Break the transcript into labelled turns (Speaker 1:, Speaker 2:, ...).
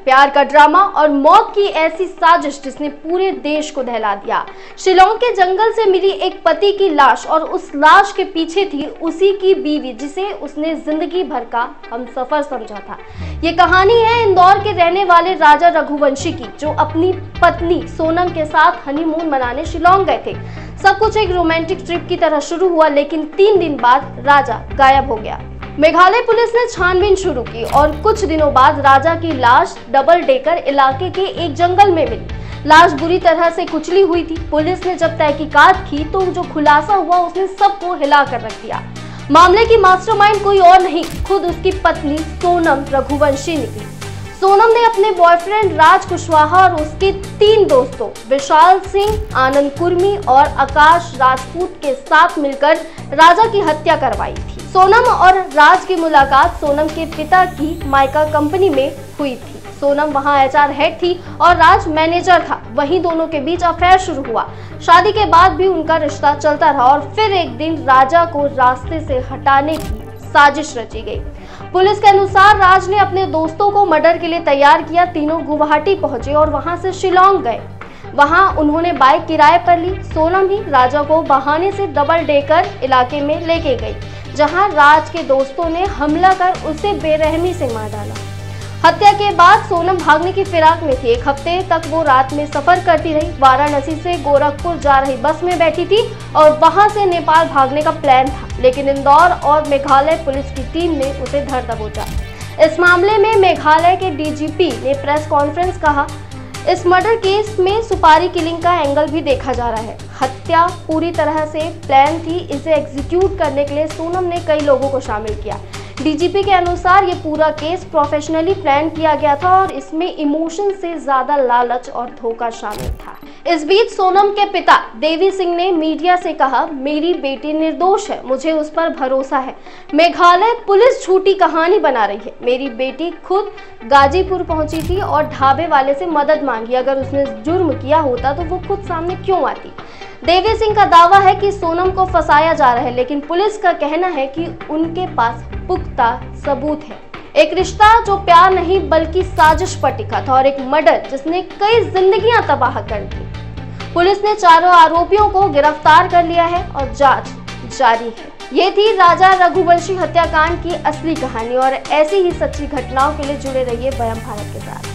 Speaker 1: प्यार का ड्रामा और मौत की ऐसी साजिश जिसने पूरे देश को दहला दिया। शिलांग के जंगल से मिली एक पति की लाश और उस लाश के पीछे थी उसी की बीवी जिसे उसने जिंदगी भर का हमसफर समझा था। ये कहानी है इंदौर के रहने वाले राजा रघुवंशी की, जो अपनी पत्नी सोनम के साथ हनीमून मनाने शिलांग गए थे। सब कुछ एक रोमांटिक ट्रिप की तरह शुरू हुआ, लेकिन 3 दिन बाद राजा गायब हो गया। मेघालय पुलिस ने छानबीन शुरू की और कुछ दिनों बाद राजा की लाश डबल डेकर इलाके के एक जंगल में मिली। लाश बुरी तरह से कुचली हुई थी। पुलिस ने जब तहकीकात की तो जो खुलासा हुआ उसने सबको हिला कर रख दिया। मामले की मास्टरमाइंड कोई और नहीं, खुद उसकी पत्नी सोनम रघुवंशी निकली। सोनम ने अपने बॉयफ्रेंड राज कुशवाहा और उसके 3 दोस्तों विशाल सिंह, आनंद कुर्मी और आकाश राजपूत के साथ मिलकर राजा की हत्या करवाई थी। सोनम और राज की मुलाकात सोनम के पिता की माइका कंपनी में हुई थी। सोनम वहां HR हेड थी और राज मैनेजर था। वहीं दोनों के बीच अफेयर शुरू हुआ। शादी के बाद भी उनका रिश्ता चलता रहा और फिर एक दिन राजा को रास्ते से हटाने की साजिश रची गई। पुलिस के अनुसार राज ने अपने दोस्तों को मर्डर के लिए तैयार किया। तीनों गुवाहाटी पहुंचे और वहां से शिलांग गए। वहां उन्होंने बाइक किराए पर ली। सोनम ही राजा को बहाने से डबल डेकर इलाके में लेके गई, जहां राज के दोस्तों ने हमला कर उसे बेरहमी से मार डाला। हत्या के बाद सोनम भागने की फिराक में थी। 1 हफ्ते तक वो रात में सफर करती रही। वाराणसी से गोरखपुर जा रही बस में बैठी थी और वहां से नेपाल भागने का प्लान था, लेकिन इंदौर और मेघालय पुलिस की टीम ने उसे धर दबोचा। इस मामले में मेघालय के DGP ने प्रेस कॉन्फ्रेंस कहा, इस मर्डर केस में सुपारी किलिंग का एंगल भी देखा जा रहा है। हत्या पूरी तरह से प्लान थी। इसे एग्जीक्यूट करने के लिए सोनम ने कई लोगों को शामिल किया। DGP के अनुसार ये पूरा केस प्रोफेशनली प्लान किया गया था और इसमें इमोशन से ज्यादा लालच और धोखा शामिल था। इस बीच सोनम के पिता देवी सिंह ने मीडिया से कहा, मेरी बेटी निर्दोष है, मुझे उस पर भरोसा है। मेघालय पुलिस झूठी कहानी बना रही है। मेरी बेटी खुद गाजीपुर पहुंची थी और ढाबे वाले से मदद मांगी। अगर उसने जुर्म किया होता तो वो खुद सामने क्यों आती। देवी सिंह का दावा है कि सोनम को फंसाया जा रहा है, लेकिन पुलिस का कहना है कि उनके पास पुख्ता सबूत है। एक रिश्ता जो प्यार नहीं बल्कि साजिश पर टिका था और एक मर्डर जिसने कई जिंदगियां तबाह कर दी। पुलिस ने चारों आरोपियों को गिरफ्तार कर लिया है और जांच जारी है। ये थी राजा रघुवंशी हत्याकांड की असली कहानी और ऐसी ही सच्ची घटनाओं के लिए जुड़े रहिए वयम भारत के साथ।